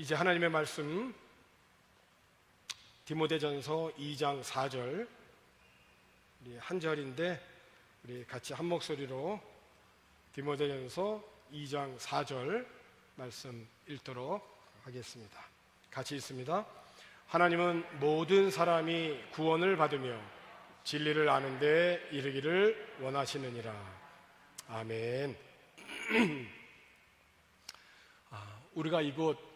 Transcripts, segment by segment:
이제 하나님의 말씀 디모데전서 2장 4절 우리 한 절인데 우리 같이 한 목소리로 디모데전서 2장 4절 말씀 읽도록 하겠습니다. 같이 읽습니다. 하나님은 모든 사람이 구원을 받으며 진리를 아는 데 이르기를 원하시느니라. 아멘. 우리가 이곳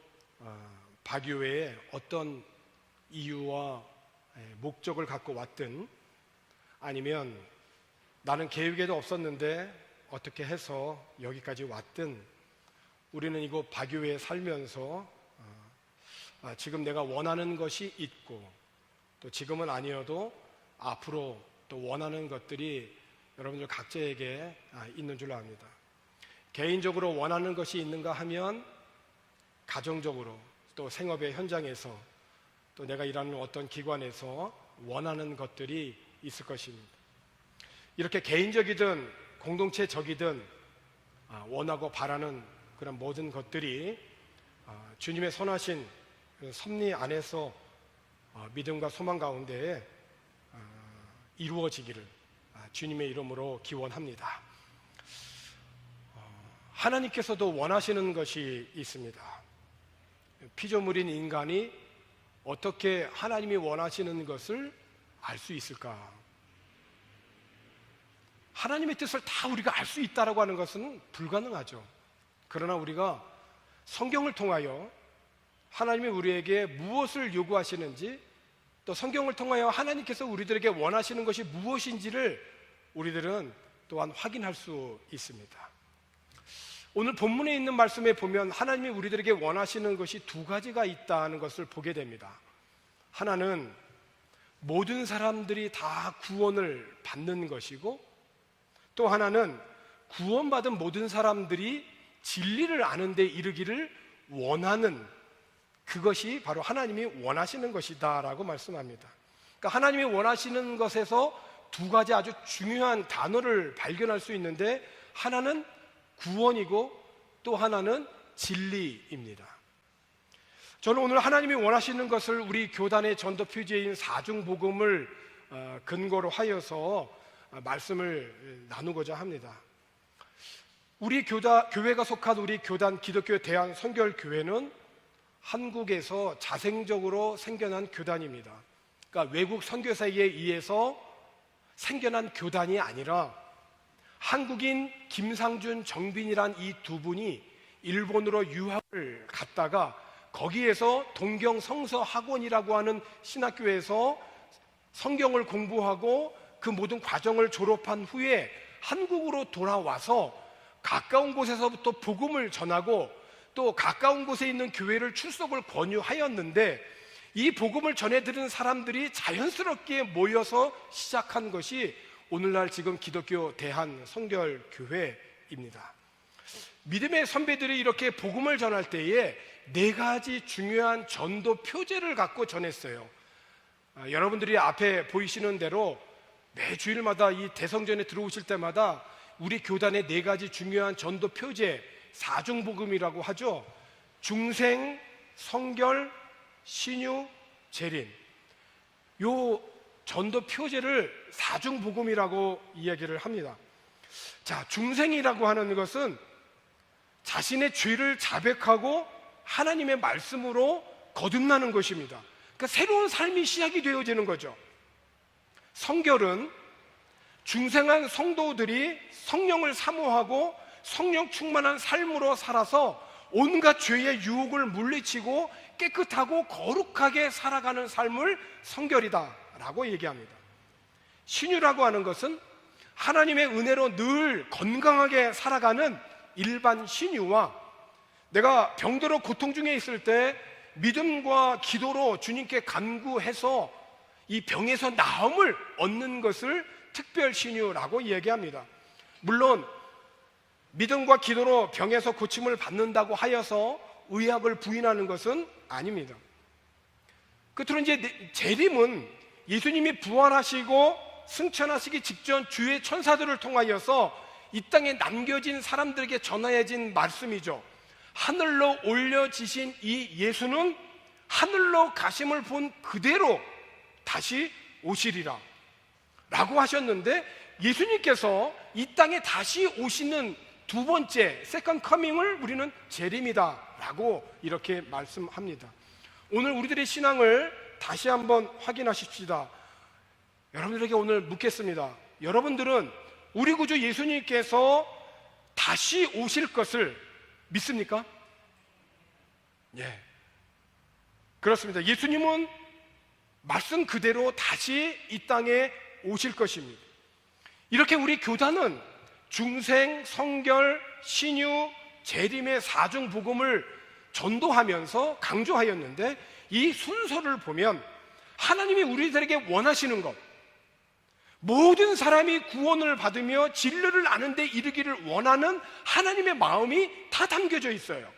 박유회에 어떤 이유와 목적을 갖고 왔든 아니면 나는 계획에도 없었는데 어떻게 해서 여기까지 왔든 우리는 이곳 박유회에 살면서 지금 내가 원하는 것이 있고 또 지금은 아니어도 앞으로 또 원하는 것들이 여러분들 각자에게 있는 줄 압니다. 개인적으로 원하는 것이 있는가 하면 가정적으로 또 생업의 현장에서 또 내가 일하는 어떤 기관에서 원하는 것들이 있을 것입니다. 이렇게 개인적이든 공동체적이든 원하고 바라는 그런 모든 것들이 주님의 선하신 섭리 안에서 믿음과 소망 가운데 이루어지기를 주님의 이름으로 기원합니다. 하나님께서도 원하시는 것이 있습니다. 피조물인 인간이 어떻게 하나님이 원하시는 것을 알 수 있을까? 하나님의 뜻을 다 우리가 알 수 있다라고 하는 것은 불가능하죠. 그러나 우리가 성경을 통하여 하나님이 우리에게 무엇을 요구하시는지 또 성경을 통하여 하나님께서 우리들에게 원하시는 것이 무엇인지를 우리들은 또한 확인할 수 있습니다. 오늘 본문에 있는 말씀에 보면 하나님이 우리들에게 원하시는 것이 두 가지가 있다는 것을 보게 됩니다. 하나는 모든 사람들이 다 구원을 받는 것이고 또 하나는 구원받은 모든 사람들이 진리를 아는 데 이르기를 원하는 그것이 바로 하나님이 원하시는 것이다 라고 말씀합니다. 그러니까 하나님이 원하시는 것에서 두 가지 아주 중요한 단어를 발견할 수 있는데 하나는 구원이고 또 하나는 진리입니다. 저는 오늘 하나님이 원하시는 것을 우리 교단의 전도 표제인 사중복음을 근거로 하여서 말씀을 나누고자 합니다. 우리 교회가 속한 우리 교단 기독교 대한선결교회는 한국에서 자생적으로 생겨난 교단입니다. 그러니까 외국 선교사에 의해서 생겨난 교단이 아니라 한국인 김상준, 정빈이란 이 두 분이 일본으로 유학을 갔다가 거기에서 동경성서학원이라고 하는 신학교에서 성경을 공부하고 그 모든 과정을 졸업한 후에 한국으로 돌아와서 가까운 곳에서부터 복음을 전하고 또 가까운 곳에 있는 교회를 출석을 권유하였는데 이 복음을 전해드리는 사람들이 자연스럽게 모여서 시작한 것이 오늘날 지금 기독교 대한선결교회입니다. 믿음의 선배들이 이렇게 복음을 전할 때에 네 가지 중요한 전도 표제를 갖고 전했어요. 여러분들이 앞에 보이시는 대로 매 주일마다 이 대성전에 들어오실 때마다 우리 교단의 네 가지 중요한 전도 표제 사중복음이라고 하죠. 중생, 성결, 신유, 재림. 요 전도 표제를 사중복음이라고 이야기를 합니다. 자, 중생이라고 하는 것은 자신의 죄를 자백하고 하나님의 말씀으로 거듭나는 것입니다. 그러니까 새로운 삶이 시작이 되어지는 거죠. 성결은 중생한 성도들이 성령을 사모하고 성령 충만한 삶으로 살아서 온갖 죄의 유혹을 물리치고 깨끗하고 거룩하게 살아가는 삶을 성결이다 라고 얘기합니다. 신유라고 하는 것은 하나님의 은혜로 늘 건강하게 살아가는 일반 신유와 내가 병들어 고통 중에 있을 때 믿음과 기도로 주님께 간구해서 이 병에서 나음을 얻는 것을 특별 신유라고 이야기합니다. 물론 믿음과 기도로 병에서 고침을 받는다고 하여서 의학을 부인하는 것은 아닙니다. 끝으로 이제 재림은 예수님이 부활하시고 승천하시기 직전 주의 천사들을 통하여서 이 땅에 남겨진 사람들에게 전하여진 말씀이죠. 하늘로 올려지신 이 예수는 하늘로 가심을 본 그대로 다시 오시리라 라고 하셨는데, 예수님께서 이 땅에 다시 오시는 두 번째 세컨 커밍을 우리는 재림이다 라고 이렇게 말씀합니다. 오늘 우리들의 신앙을 다시 한번 확인하십시다. 여러분들에게 오늘 묻겠습니다. 여러분들은 우리 구주 예수님께서 다시 오실 것을 믿습니까? 예, 그렇습니다. 예수님은 말씀 그대로 다시 이 땅에 오실 것입니다. 이렇게 우리 교단은 중생, 성결, 신유, 재림의 사중 복음을 전도하면서 강조하였는데, 이 순서를 보면 하나님이 우리들에게 원하시는 것, 모든 사람이 구원을 받으며 진리를 아는 데 이르기를 원하는 하나님의 마음이 다 담겨져 있어요.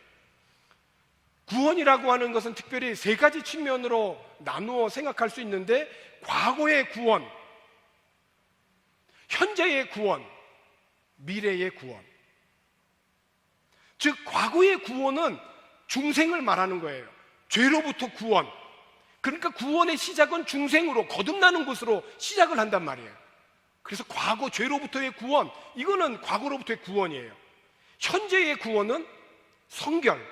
구원이라고 하는 것은 특별히 세 가지 측면으로 나누어 생각할 수 있는데, 과거의 구원, 현재의 구원, 미래의 구원. 즉 과거의 구원은 중생을 말하는 거예요. 죄로부터 구원. 그러니까 구원의 시작은 중생으로, 거듭나는 것으로 시작을 한단 말이에요. 그래서 과거 죄로부터의 구원, 이거는 과거로부터의 구원이에요. 현재의 구원은 성결,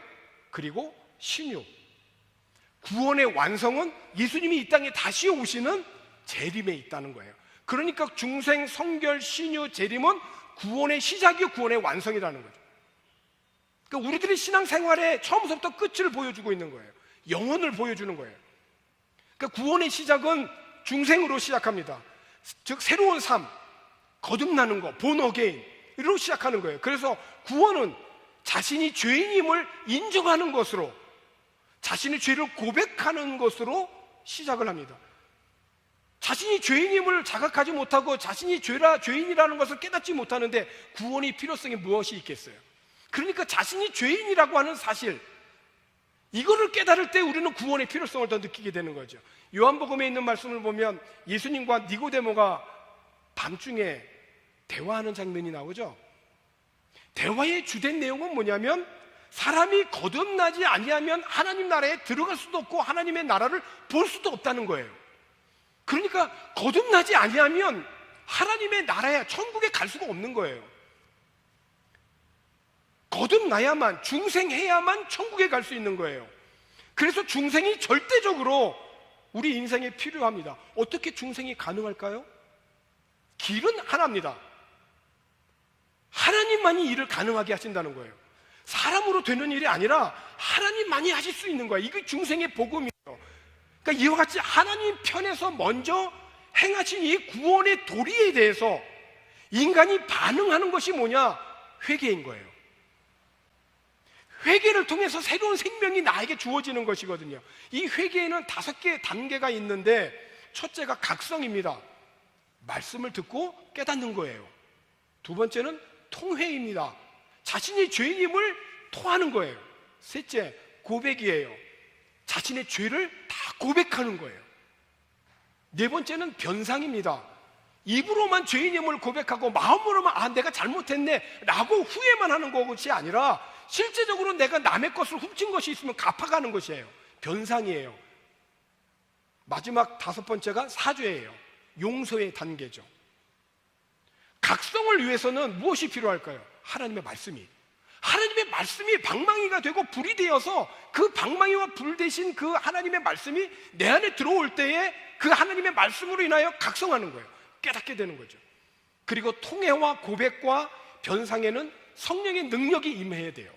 그리고 신유. 구원의 완성은 예수님이 이 땅에 다시 오시는 재림에 있다는 거예요. 그러니까 중생, 성결, 신유, 재림은 구원의 시작이요 구원의 완성이라는 거죠. 그러니까 우리들의 신앙생활의 처음부터 끝을 보여주고 있는 거예요. 영혼을 보여주는 거예요. 그러니까 구원의 시작은 중생으로 시작합니다. 즉 새로운 삶, 거듭나는 거, born again으로 시작하는 거예요. 그래서 구원은 자신이 죄인임을 인정하는 것으로, 자신의 죄를 고백하는 것으로 시작을 합니다. 자신이 죄인임을 자각하지 못하고 자신이 죄인이라는 것을 깨닫지 못하는데 구원의 필요성이 무엇이 있겠어요? 그러니까 자신이 죄인이라고 하는 사실, 이거를 깨달을 때 우리는 구원의 필요성을 더 느끼게 되는 거죠. 요한복음에 있는 말씀을 보면 예수님과 니고데모가 밤중에 대화하는 장면이 나오죠. 대화의 주된 내용은 뭐냐면, 사람이 거듭나지 아니하면 하나님 나라에 들어갈 수도 없고 하나님의 나라를 볼 수도 없다는 거예요. 그러니까 거듭나지 아니하면 하나님의 나라에, 천국에 갈 수가 없는 거예요. 거듭나야만, 중생해야만 천국에 갈 수 있는 거예요. 그래서 중생이 절대적으로 우리 인생에 필요합니다. 어떻게 중생이 가능할까요? 길은 하나입니다. 하나님만이 일을 가능하게 하신다는 거예요. 사람으로 되는 일이 아니라 하나님만이 하실 수 있는 거예요. 이게 중생의 복음이에요. 그러니까 이와 같이 하나님 편에서 먼저 행하신 이 구원의 도리에 대해서 인간이 반응하는 것이 뭐냐? 회개인 거예요. 회개를 통해서 새로운 생명이 나에게 주어지는 것이거든요. 이 회개에는 5개의 단계가 있는데, 첫째가 각성입니다. 말씀을 듣고 깨닫는 거예요. 두 번째는 통회입니다. 자신이 죄인임을 토하는 거예요. 셋째, 고백이에요. 자신의 죄를 다 고백하는 거예요. 네 번째는 변상입니다. 입으로만 죄인임을 고백하고 마음으로만 내가 잘못했네 라고 후회만 하는 것이 아니라 실제적으로 내가 남의 것을 훔친 것이 있으면 갚아가는 것이에요. 변상이에요. 마지막 5번째가 사죄예요. 용서의 단계죠. 각성을 위해서는 무엇이 필요할까요? 하나님의 말씀이. 하나님의 말씀이 방망이가 되고 불이 되어서 그 방망이와 불 대신 그 하나님의 말씀이 내 안에 들어올 때에 그 하나님의 말씀으로 인하여 각성하는 거예요. 깨닫게 되는 거죠. 그리고 통회와 고백과 변상에는 성령의 능력이 임해야 돼요.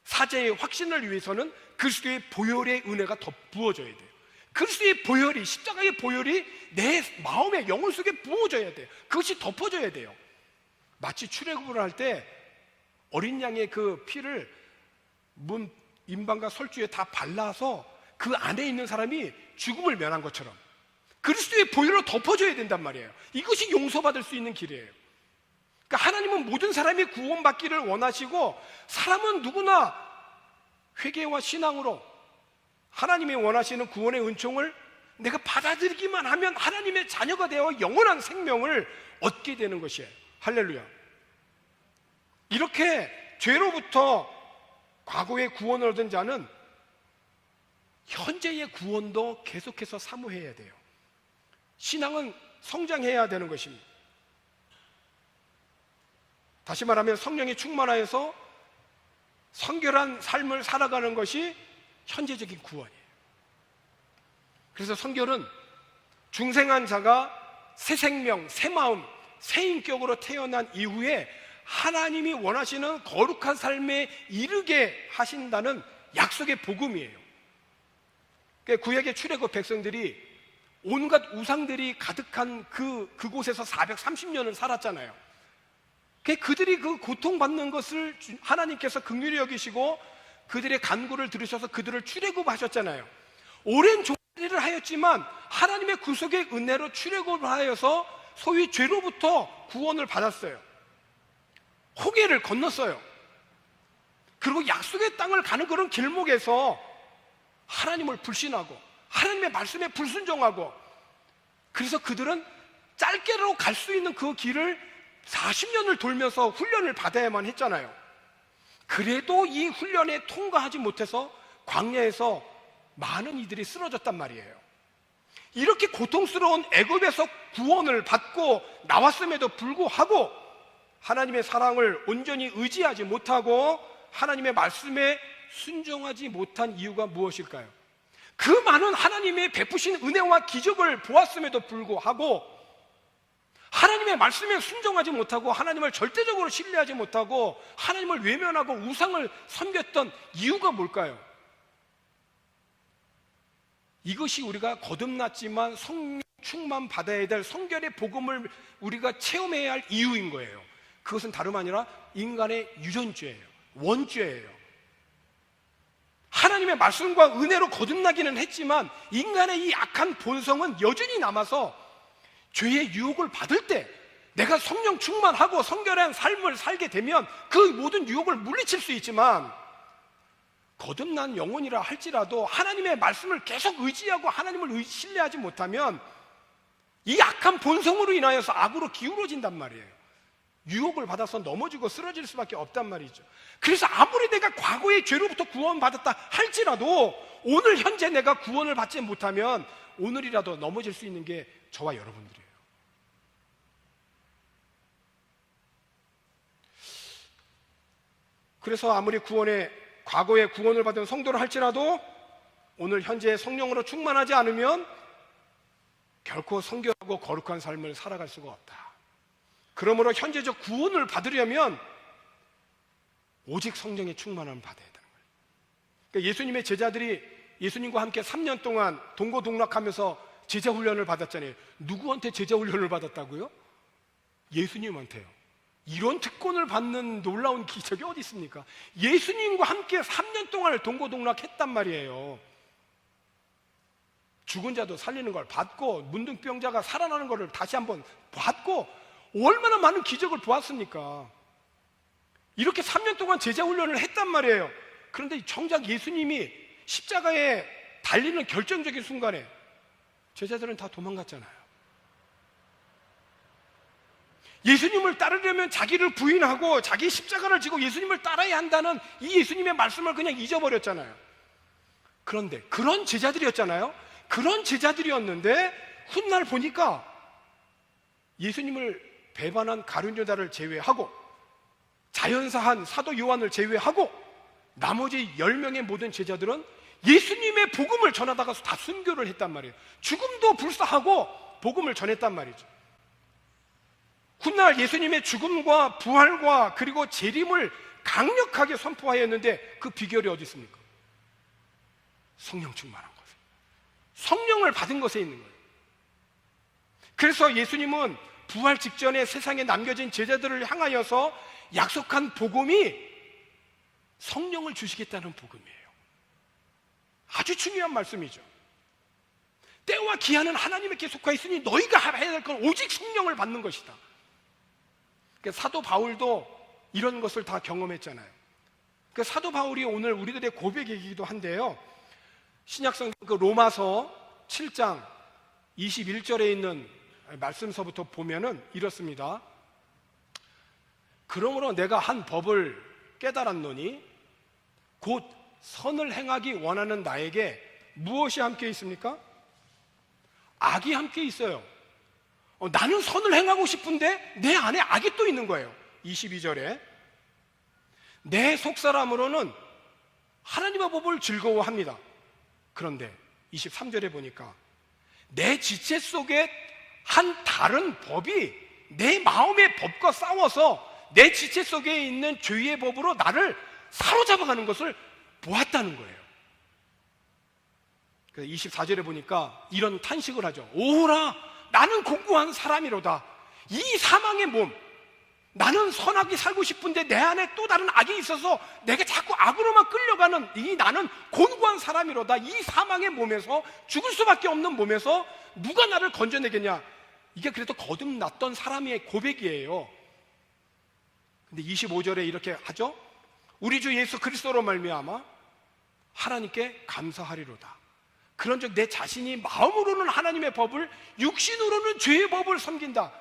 사죄의 확신을 위해서는 그리스도의 보혈의 은혜가 더 부어져야 돼요. 그리스도의 보혈이, 십자가의 보혈이 내 마음의 영혼 속에 부어져야 돼요. 그것이 덮어져야 돼요. 마치 출애굽을 할 때 어린 양의 그 피를 문 임방과 설주에 다 발라서 그 안에 있는 사람이 죽음을 면한 것처럼 그리스도의 보혈로 덮어줘야 된단 말이에요. 이것이 용서받을 수 있는 길이에요. 그러니까 하나님은 모든 사람이 구원받기를 원하시고, 사람은 누구나 회개와 신앙으로 하나님이 원하시는 구원의 은총을 내가 받아들이기만 하면 하나님의 자녀가 되어 영원한 생명을 얻게 되는 것이에요. 할렐루야. 이렇게 죄로부터 과거의 구원을 얻은 자는 현재의 구원도 계속해서 사모해야 돼요. 신앙은 성장해야 되는 것입니다. 다시 말하면 성령이 충만하여서 성결한 삶을 살아가는 것이 현재적인 구원이에요. 그래서 성결은 중생한 자가 새 생명, 새 마음, 새 인격으로 태어난 이후에 하나님이 원하시는 거룩한 삶에 이르게 하신다는 약속의 복음이에요. 구약의 출애굽 백성들이 온갖 우상들이 가득한 그곳에서 430년을 살았잖아요. 그들이 그 고통받는 것을 하나님께서 긍휼히 여기시고 그들의 간구를 들으셔서 그들을 출애굽하셨잖아요. 오랜 종살이를 하였지만 하나님의 구속의 은혜로 출애굽을 하여서 소위 죄로부터 구원을 받았어요. 홍해를 건넜어요. 그리고 약속의 땅을 가는 그런 길목에서 하나님을 불신하고 하나님의 말씀에 불순종하고, 그래서 그들은 짧게로 갈 수 있는 그 길을 40년을 돌면서 훈련을 받아야만 했잖아요. 그래도 이 훈련에 통과하지 못해서 광야에서 많은 이들이 쓰러졌단 말이에요. 이렇게 고통스러운 애굽에서 구원을 받고 나왔음에도 불구하고 하나님의 사랑을 온전히 의지하지 못하고 하나님의 말씀에 순종하지 못한 이유가 무엇일까요? 그 많은 하나님의 베푸신 은혜와 기적을 보았음에도 불구하고 하나님의 말씀에 순종하지 못하고 하나님을 절대적으로 신뢰하지 못하고 하나님을 외면하고 우상을 섬겼던 이유가 뭘까요? 이것이 우리가 거듭났지만 성령 충만 받아야 될 성결의 복음을 우리가 체험해야 할 이유인 거예요. 그것은 다름 아니라 인간의 유전죄예요. 원죄예요. 하나님의 말씀과 은혜로 거듭나기는 했지만 인간의 이 악한 본성은 여전히 남아서 죄의 유혹을 받을 때 내가 성령 충만하고 성결한 삶을 살게 되면 그 모든 유혹을 물리칠 수 있지만, 거듭난 영혼이라 할지라도 하나님의 말씀을 계속 의지하고 하나님을 신뢰하지 못하면 이 악한 본성으로 인하여서 악으로 기울어진단 말이에요. 유혹을 받아서 넘어지고 쓰러질 수밖에 없단 말이죠. 그래서 아무리 내가 과거의 죄로부터 구원받았다 할지라도 오늘 현재 내가 구원을 받지 못하면 오늘이라도 넘어질 수 있는 게 저와 여러분들이에요. 그래서 아무리 과거에 구원을 받은 성도를 할지라도 오늘 현재 성령으로 충만하지 않으면 결코 성결하고 거룩한 삶을 살아갈 수가 없다. 그러므로 현재적 구원을 받으려면 오직 성령의 충만함을 받아야 되는 거예요. 그러니까 예수님의 제자들이 예수님과 함께 3년 동안 동고동락하면서 제자훈련을 받았잖아요. 누구한테 제자훈련을 받았다고요? 예수님한테요. 이런 특권을 받는 놀라운 기적이 어디 있습니까? 예수님과 함께 3년 동안 동고동락했단 말이에요. 죽은 자도 살리는 걸 받고 문둥병자가 살아나는 것을 다시 한번 받고 얼마나 많은 기적을 보았습니까? 이렇게 3년 동안 제자훈련을 했단 말이에요. 그런데 정작 예수님이 십자가에 달리는 결정적인 순간에 제자들은 다 도망갔잖아요. 예수님을 따르려면 자기를 부인하고 자기 십자가를 지고 예수님을 따라야 한다는 이 예수님의 말씀을 그냥 잊어버렸잖아요. 그런데 그런 제자들이었잖아요. 그런 제자들이었는데 훗날 보니까 예수님을 배반한 가룟 유다를 제외하고 자연사한 사도 요한을 제외하고 나머지 10명의 모든 제자들은 예수님의 복음을 전하다가 다 순교를 했단 말이에요. 죽음도 불사하고 복음을 전했단 말이죠. 훗날 예수님의 죽음과 부활과 그리고 재림을 강력하게 선포하였는데 그 비결이 어디 있습니까? 성령 충만한 것에, 성령을 받은 것에 있는 거예요. 그래서 예수님은 부활 직전에 세상에 남겨진 제자들을 향하여서 약속한 복음이 성령을 주시겠다는 복음이에요. 아주 중요한 말씀이죠. 때와 기한은 하나님께 속하 있으니 너희가 해야 될 건 오직 성령을 받는 것이다. 그러니까 사도 바울도 이런 것을 다 경험했잖아요. 그 사도 바울이 오늘 우리들의 고백이기도 한데요, 신약성경 그 로마서 7장 21절에 있는 말씀서부터 보면은 이렇습니다. 그러므로 내가 한 법을 깨달았노니 곧 선을 행하기 원하는 나에게 무엇이 함께 있습니까? 악이 함께 있어요. 나는 선을 행하고 싶은데 내 안에 악이 또 있는 거예요. 22절에 내 속사람으로는 하나님의 법을 즐거워합니다. 그런데 23절에 보니까 내 지체 속에 한 다른 법이 내 마음의 법과 싸워서 내 지체 속에 있는 죄의 법으로 나를 사로잡아가는 것을 보았다는 거예요. 그래서 24절에 보니까 이런 탄식을 하죠. 오라, 나는 공고한 사람이로다. 이 사망의 몸, 나는 선하게 살고 싶은데 내 안에 또 다른 악이 있어서 내가 자꾸 악으로만 끌려가는 이 나는 곤고한 사람이로다. 이 사망의 몸에서, 죽을 수밖에 없는 몸에서 누가 나를 건져내겠냐. 이게 그래도 거듭났던 사람의 고백이에요. 근데 25절에 이렇게 하죠. 우리 주 예수 그리스도로 말미암아 하나님께 감사하리로다. 그런즉 내 자신이 마음으로는 하나님의 법을, 육신으로는 죄의 법을 섬긴다.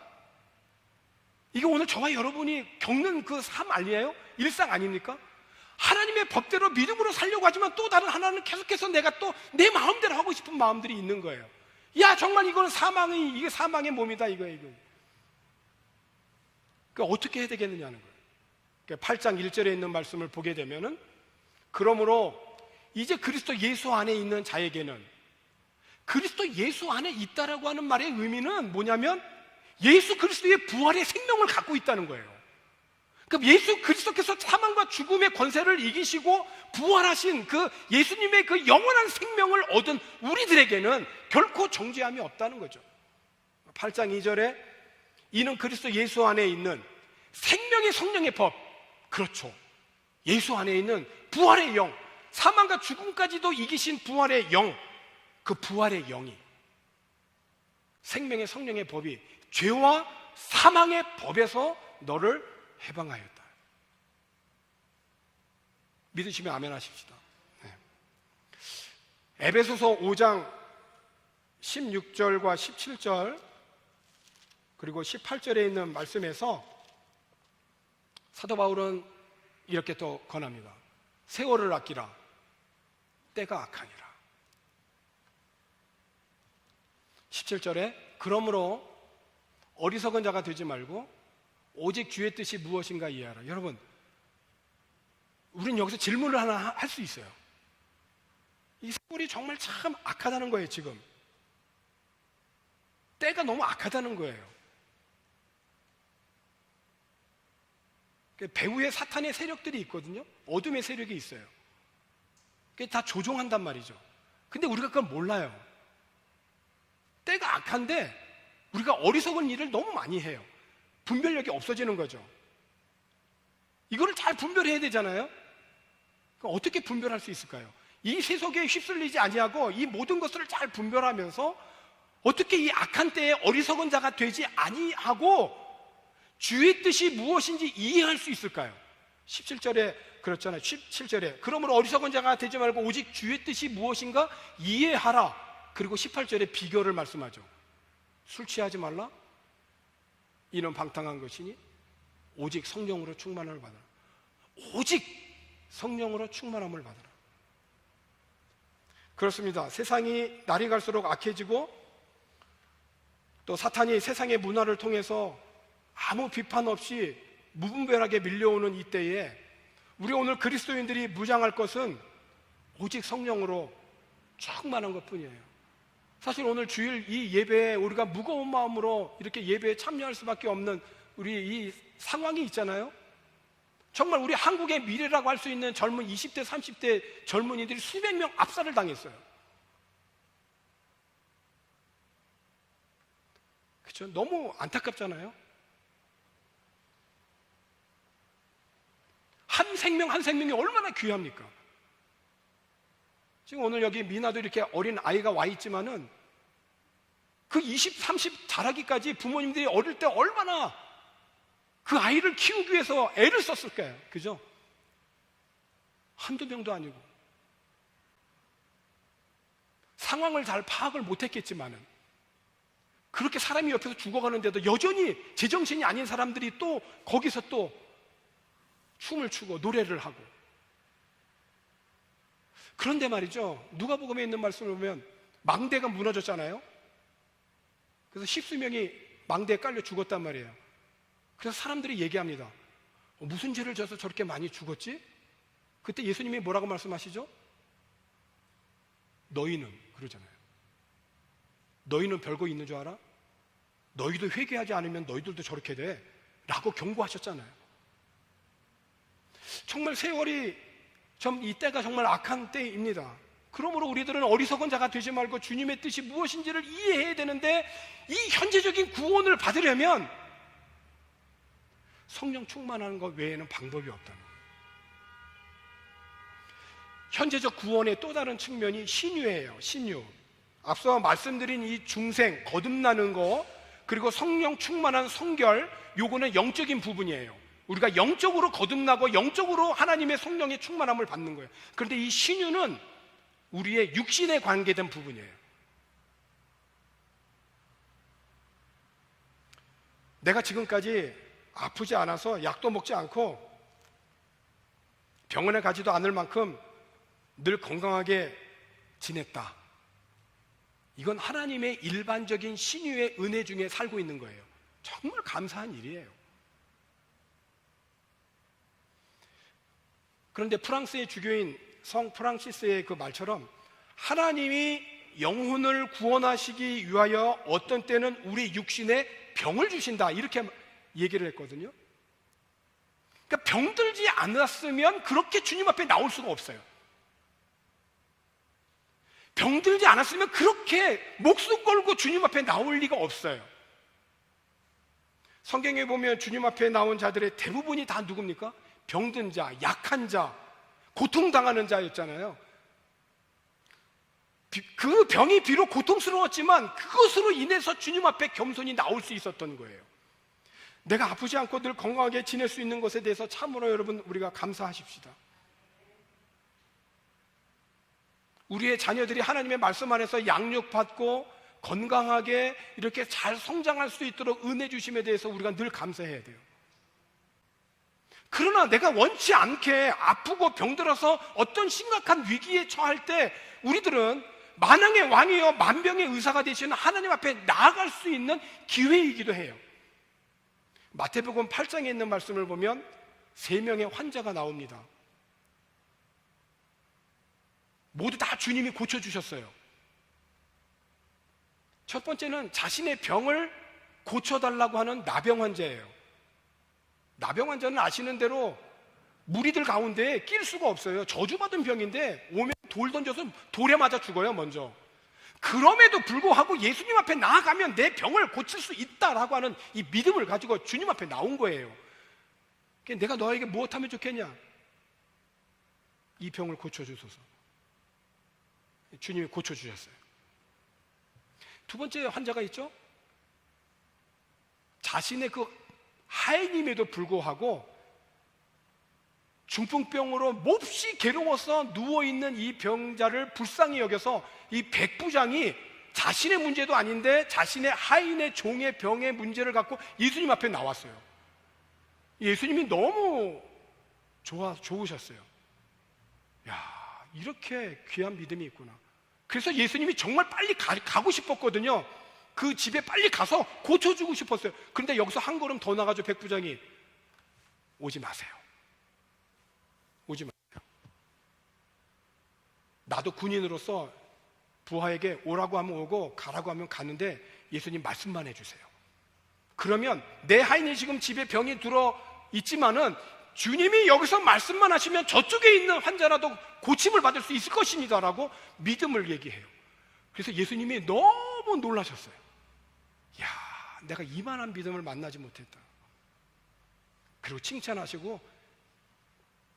이게 오늘 저와 여러분이 겪는 그 삶 아니에요? 일상 아닙니까? 하나님의 법대로 믿음으로 살려고 하지만 또 다른 하나는 계속해서 내가 또 내 마음대로 하고 싶은 마음들이 있는 거예요. 야, 정말 이거는 이게 사망의 몸이다, 이거. 그러니까 어떻게 해야 되겠느냐는 거예요. 그러니까 8장 1절에 있는 말씀을 보게 되면은, 그러므로 이제 그리스도 예수 안에 있는 자에게는, 그리스도 예수 안에 있다라고 하는 말의 의미는 뭐냐면 예수 그리스도의 부활의 생명을 갖고 있다는 거예요. 그럼 예수 그리스도께서 사망과 죽음의 권세를 이기시고 부활하신 그 예수님의 그 영원한 생명을 얻은 우리들에게는 결코 정죄함이 없다는 거죠. 8장 2절에 이는 그리스도 예수 안에 있는 생명의 성령의 법, 그렇죠. 예수 안에 있는 부활의 영, 사망과 죽음까지도 이기신 부활의 영, 그 부활의 영이, 생명의 성령의 법이 죄와 사망의 법에서 너를 해방하였다. 믿으시면 아멘 하십시다. 네. 에베소서 5장 16절과 17절 그리고 18절에 있는 말씀에서 사도 바울은 이렇게 또 권합니다. 세월을 아끼라. 때가 악하니라. 17절에 그러므로 어리석은 자가 되지 말고 오직 주의 뜻이 무엇인가 이해하라. 여러분, 우린 여기서 질문을 하나 할 수 있어요. 이 세월이 정말 참 악하다는 거예요. 지금 때가 너무 악하다는 거예요. 배후에 사탄의 세력들이 있거든요. 어둠의 세력이 있어요. 그게 다 조종한단 말이죠. 근데 우리가 그걸 몰라요. 때가 악한데 우리가 어리석은 일을 너무 많이 해요. 분별력이 없어지는 거죠. 이거를 잘 분별해야 되잖아요. 그럼 어떻게 분별할 수 있을까요? 이 세속에 휩쓸리지 아니하고 이 모든 것을 잘 분별하면서 어떻게 이 악한 때에 어리석은 자가 되지 아니하고 주의 뜻이 무엇인지 이해할 수 있을까요? 17절에 그렇잖아요. 17절에 그러므로 어리석은 자가 되지 말고 오직 주의 뜻이 무엇인가 이해하라. 그리고 18절에 비결을 말씀하죠. 술 취하지 말라. 이는 방탕한 것이니 오직 성령으로 충만함을 받으라. 오직 성령으로 충만함을 받으라. 그렇습니다. 세상이 날이 갈수록 악해지고 또 사탄이 세상의 문화를 통해서 아무 비판 없이 무분별하게 밀려오는 이때에 우리 오늘 그리스도인들이 무장할 것은 오직 성령으로 충만한 것뿐이에요. 사실 오늘 주일 이 예배에 우리가 무거운 마음으로 이렇게 예배에 참여할 수밖에 없는 우리 이 상황이 있잖아요. 정말 우리 한국의 미래라고 할 수 있는 젊은 20대, 30대 젊은이들이 수백 명 압살을 당했어요. 그렇죠? 너무 안타깝잖아요. 한 생명 한 생명이 얼마나 귀합니까? 지금 오늘 여기 미나도 이렇게 어린 아이가 와 있지만은 그 20, 30 자라기까지 부모님들이 어릴 때 얼마나 그 아이를 키우기 위해서 애를 썼을까요? 그죠? 한두 명도 아니고 상황을 잘 파악을 못했겠지만은 그렇게 사람이 옆에서 죽어가는데도 여전히 제정신이 아닌 사람들이 또 거기서 또 춤을 추고 노래를 하고 그런데 말이죠, 누가복음에 있는 말씀을 보면 망대가 무너졌잖아요. 그래서 십수명이 망대에 깔려 죽었단 말이에요. 그래서 사람들이 얘기합니다. 무슨 죄를 져서 저렇게 많이 죽었지? 그때 예수님이 뭐라고 말씀하시죠? 너희는, 그러잖아요. 너희는 별거 있는 줄 알아? 너희도 회개하지 않으면 너희들도 저렇게 돼 라고 경고하셨잖아요. 정말 세월이 이 때가 정말 악한 때입니다. 그러므로 우리들은 어리석은 자가 되지 말고 주님의 뜻이 무엇인지를 이해해야 되는데, 이 현재적인 구원을 받으려면 성령 충만하는 것 외에는 방법이 없다는 거예요. 현재적 구원의 또 다른 측면이 신유예요. 신유. 앞서 말씀드린 이 중생, 거듭나는 거, 그리고 성령 충만한 성결, 요거는 영적인 부분이에요. 우리가 영적으로 거듭나고 영적으로 하나님의 성령의 충만함을 받는 거예요. 그런데 이 신유는 우리의 육신에 관계된 부분이에요. 내가 지금까지 아프지 않아서 약도 먹지 않고 병원에 가지도 않을 만큼 늘 건강하게 지냈다. 이건 하나님의 일반적인 신유의 은혜 중에 살고 있는 거예요. 정말 감사한 일이에요. 그런데 프랑스의 주교인 성 프랑시스의 그 말처럼 하나님이 영혼을 구원하시기 위하여 어떤 때는 우리 육신에 병을 주신다, 이렇게 얘기를 했거든요. 그러니까 병들지 않았으면 그렇게 주님 앞에 나올 수가 없어요. 병들지 않았으면 그렇게 목숨 걸고 주님 앞에 나올 리가 없어요. 성경에 보면 주님 앞에 나온 자들의 대부분이 다 누굽니까? 병든 자, 약한 자, 고통당하는 자였잖아요. 그 병이 비록 고통스러웠지만 그것으로 인해서 주님 앞에 겸손히 나올 수 있었던 거예요. 내가 아프지 않고 늘 건강하게 지낼 수 있는 것에 대해서 참으로 여러분, 우리가 감사하십시다. 우리의 자녀들이 하나님의 말씀 안에서 양육받고 건강하게 이렇게 잘 성장할 수 있도록 은혜 주심에 대해서 우리가 늘 감사해야 돼요. 그러나 내가 원치 않게 아프고 병들어서 어떤 심각한 위기에 처할 때 우리들은 만왕의 왕이여 만병의 의사가 되시는 하나님 앞에 나아갈 수 있는 기회이기도 해요. 마태복음 8장에 있는 말씀을 보면 3명의 환자가 나옵니다. 모두 다 주님이 고쳐주셨어요. 첫 번째는 자신의 병을 고쳐달라고 하는 나병 환자예요. 나병 환자는 아시는 대로 무리들 가운데 낄 수가 없어요. 저주받은 병인데 오면 돌 던져서 돌에 맞아 죽어요, 먼저. 그럼에도 불구하고 예수님 앞에 나아가면 내 병을 고칠 수 있다라고 하는 이 믿음을 가지고 주님 앞에 나온 거예요. 내가 너에게 무엇하면 좋겠냐? 이 병을 고쳐주소서. 주님이 고쳐주셨어요. 두 번째 환자가 있죠? 자신의 그 하인임에도 불구하고 중풍병으로 몹시 괴로워서 누워있는 이 병자를 불쌍히 여겨서 이 백부장이 자신의 문제도 아닌데 자신의 하인의 종의 병의 문제를 갖고 예수님 앞에 나왔어요. 예수님이 너무 좋으셨어요. 야, 이렇게 귀한 믿음이 있구나. 그래서 예수님이 정말 빨리 가고 싶었거든요. 그 집에 빨리 가서 고쳐주고 싶었어요. 그런데 여기서 한 걸음 더 나가죠. 백부장이 오지 마세요. 오지 마세요. 나도 군인으로서 부하에게 오라고 하면 오고 가라고 하면 가는데 예수님 말씀만 해주세요. 그러면 내 하인이 지금 집에 병이 들어 있지만은 주님이 여기서 말씀만 하시면 저쪽에 있는 환자라도 고침을 받을 수 있을 것입니다 라고 믿음을 얘기해요. 그래서 예수님이 너무 놀라셨어요. 야, 내가 이만한 믿음을 만나지 못했다. 그리고 칭찬하시고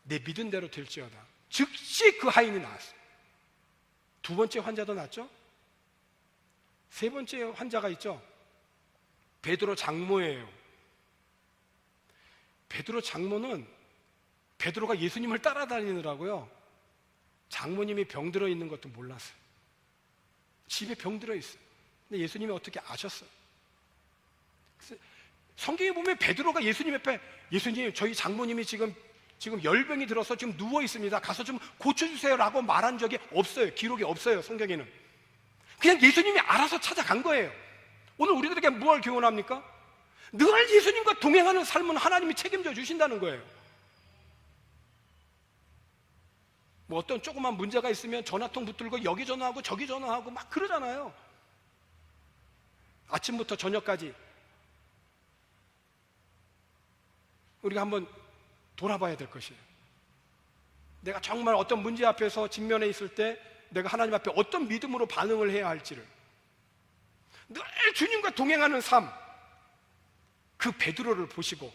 내 믿은 대로 될지어다. 즉시 그 하인이 나왔어요. 두 번째 환자도 났죠. 세 번째 환자가 있죠. 베드로 장모예요. 베드로 장모는 베드로가 예수님을 따라다니느라고요, 장모님이 병들어 있는 것도 몰랐어요. 집에 병들어 있어요. 근데 예수님이 어떻게 아셨어요? 그래서 성경에 보면 베드로가 예수님 앞에, 예수님 저희 장모님이 지금 지금 열병이 들어서 지금 누워 있습니다. 가서 좀 고쳐주세요라고 말한 적이 없어요. 기록이 없어요. 성경에는. 그냥 예수님이 알아서 찾아간 거예요. 오늘 우리들에게 무엇을 교훈합니까? 늘 예수님과 동행하는 삶은 하나님이 책임져 주신다는 거예요. 뭐 어떤 조그만 문제가 있으면 전화통 붙들고 여기 전화하고 저기 전화하고 막 그러잖아요. 아침부터 저녁까지. 우리가 한번 돌아봐야 될 것이에요. 내가 정말 어떤 문제 앞에서 직면해 있을 때 내가 하나님 앞에 어떤 믿음으로 반응을 해야 할지를, 늘 주님과 동행하는 삶, 그 베드로를 보시고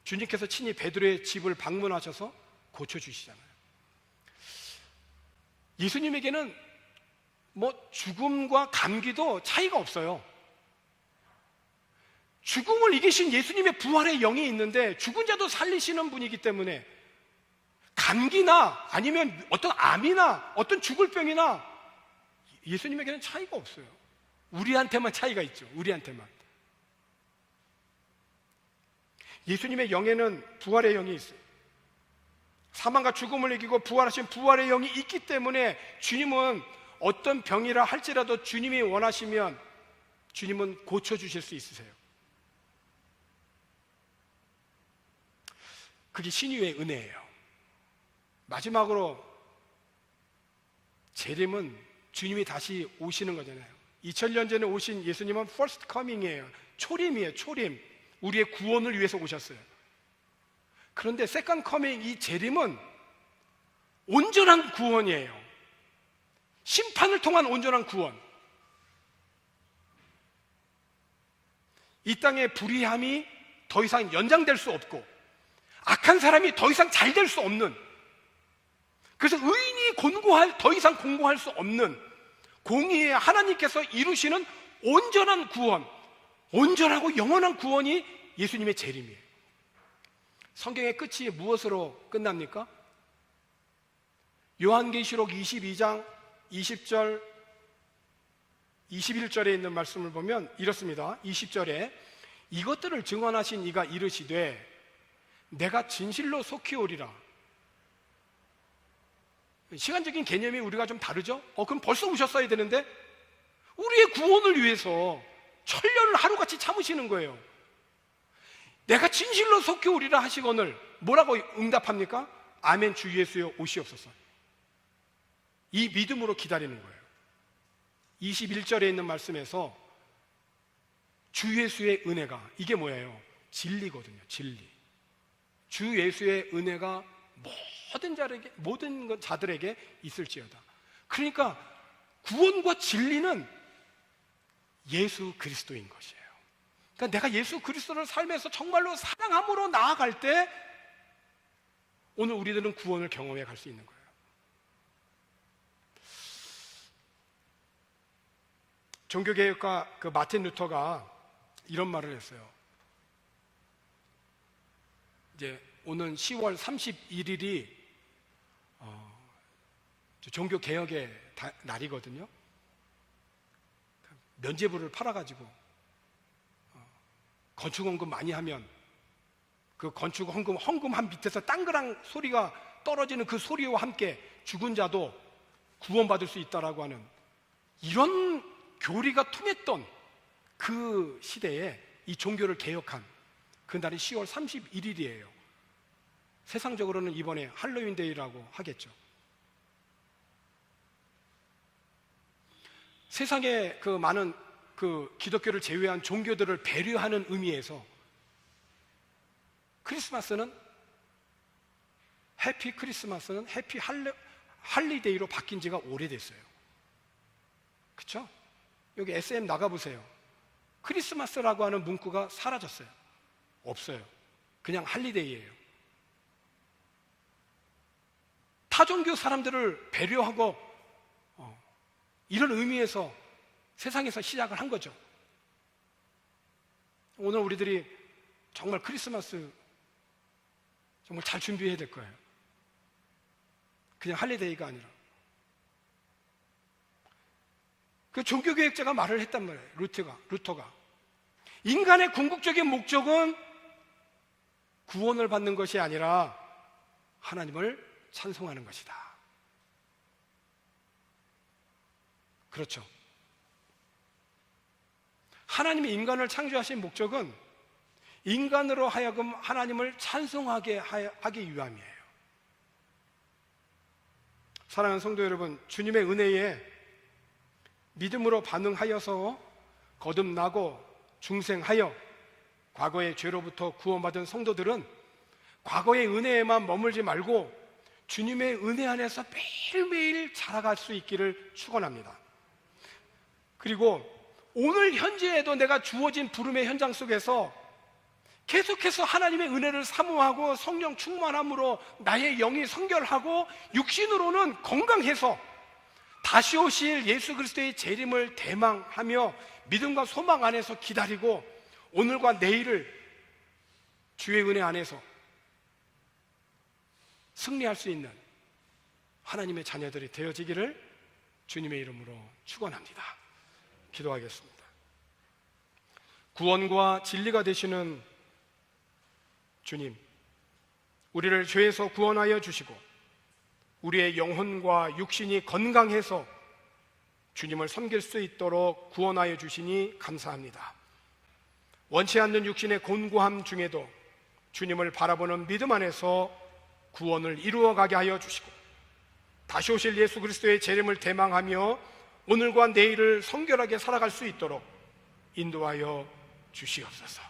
주님께서 친히 베드로의 집을 방문하셔서 고쳐주시잖아요. 예수님에게는 뭐 죽음과 감기도 차이가 없어요. 죽음을 이기신 예수님의 부활의 영이 있는데 죽은 자도 살리시는 분이기 때문에 감기나 아니면 어떤 암이나 어떤 죽을 병이나 예수님에게는 차이가 없어요. 우리한테만 차이가 있죠. 우리한테만. 예수님의 영에는 부활의 영이 있어요. 사망과 죽음을 이기고 부활하신 부활의 영이 있기 때문에 주님은 어떤 병이라 할지라도 주님이 원하시면 주님은 고쳐주실 수 있으세요. 그게 신유의 은혜예요. 마지막으로 재림은 주님이 다시 오시는 거잖아요. 2000년 전에 오신 예수님은 first coming이에요. 초림이에요. 초림. 우리의 구원을 위해서 오셨어요. 그런데 second coming, 이 재림은 온전한 구원이에요. 심판을 통한 온전한 구원. 이 땅의 불의함이 더 이상 연장될 수 없고 악한 사람이 더 이상 잘 될 수 없는, 그래서 의인이 더 이상 공고할 수 없는 공의의 하나님께서 이루시는 온전한 구원, 온전하고 영원한 구원이 예수님의 재림이에요. 성경의 끝이 무엇으로 끝납니까? 요한계시록 22장 20절 21절에 있는 말씀을 보면 이렇습니다. 20절에 이것들을 증언하신 이가 이르시되 내가 진실로 속히 오리라. 시간적인 개념이 우리가 좀 다르죠? 그럼 벌써 오셨어야 되는데 우리의 구원을 위해서 천년을 하루같이 참으시는 거예요. 내가 진실로 속히 오리라 하시거늘 뭐라고 응답합니까? 아멘 주 예수여 오시옵소서. 이 믿음으로 기다리는 거예요. 21절에 있는 말씀에서 주 예수의 은혜가, 이게 뭐예요? 진리거든요. 진리. 주 예수의 은혜가 모든 자들에게 있을지어다. 그러니까 구원과 진리는 예수 그리스도인 것이에요. 그러니까 내가 예수 그리스도를 살면서 정말로 사랑함으로 나아갈 때 오늘 우리들은 구원을 경험해 갈 수 있는 거예요. 종교개혁가 그 마틴 루터가 이런 말을 했어요. 이제 오는 10월 31일이 종교개혁의 날이거든요. 면죄부를 팔아가지고 건축헌금 많이 하면 그 헌금한 밑에서 땅그랑 소리가 떨어지는 그 소리와 함께 죽은 자도 구원받을 수 있다라고 하는 이런 교리가 통했던 그 시대에 이 종교를 개혁한 그날이 10월 31일이에요. 세상적으로는 이번에 할로윈 데이라고 하겠죠. 세상에 그 많은 그 기독교를 제외한 종교들을 배려하는 의미에서 크리스마스는 해피 크리스마스는 해피 할리데이로 바뀐 지가 오래됐어요. 그렇죠? 여기 SM 나가보세요. 크리스마스라고 하는 문구가 사라졌어요. 없어요. 그냥 할리데이예요. 타종교 사람들을 배려하고 이런 의미에서 세상에서 시작을 한 거죠. 오늘 우리들이 정말 크리스마스 정말 잘 준비해야 될 거예요. 그냥 할리데이가 아니라. 그 종교개혁자가 말을 했단 말이에요. 루터가. 인간의 궁극적인 목적은 구원을 받는 것이 아니라 하나님을 찬송하는 것이다. 그렇죠. 하나님이 인간을 창조하신 목적은 인간으로 하여금 하나님을 찬송하게 하기 위함이에요. 사랑하는 성도 여러분, 주님의 은혜에 믿음으로 반응하여서 거듭나고 중생하여 과거의 죄로부터 구원받은 성도들은 과거의 은혜에만 머물지 말고 주님의 은혜 안에서 매일매일 자라갈 수 있기를 축원합니다. 그리고 오늘 현재에도 내가 주어진 부름의 현장 속에서 계속해서 하나님의 은혜를 사모하고 성령 충만함으로 나의 영이 성결하고 육신으로는 건강해서 다시 오실 예수 그리스도의 재림을 대망하며 믿음과 소망 안에서 기다리고 오늘과 내일을 주의 은혜 안에서 승리할 수 있는 하나님의 자녀들이 되어지기를 주님의 이름으로 축원합니다. 기도하겠습니다. 구원과 진리가 되시는 주님, 우리를 죄에서 구원하여 주시고 우리의 영혼과 육신이 건강해서 주님을 섬길 수 있도록 구원하여 주시니 감사합니다. 원치 않는 육신의 곤고함 중에도 주님을 바라보는 믿음 안에서 구원을 이루어가게 하여 주시고 다시 오실 예수 그리스도의 재림을 대망하며 오늘과 내일을 성결하게 살아갈 수 있도록 인도하여 주시옵소서.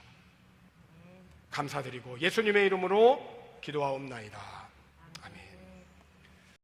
감사드리고 예수님의 이름으로 기도하옵나이다.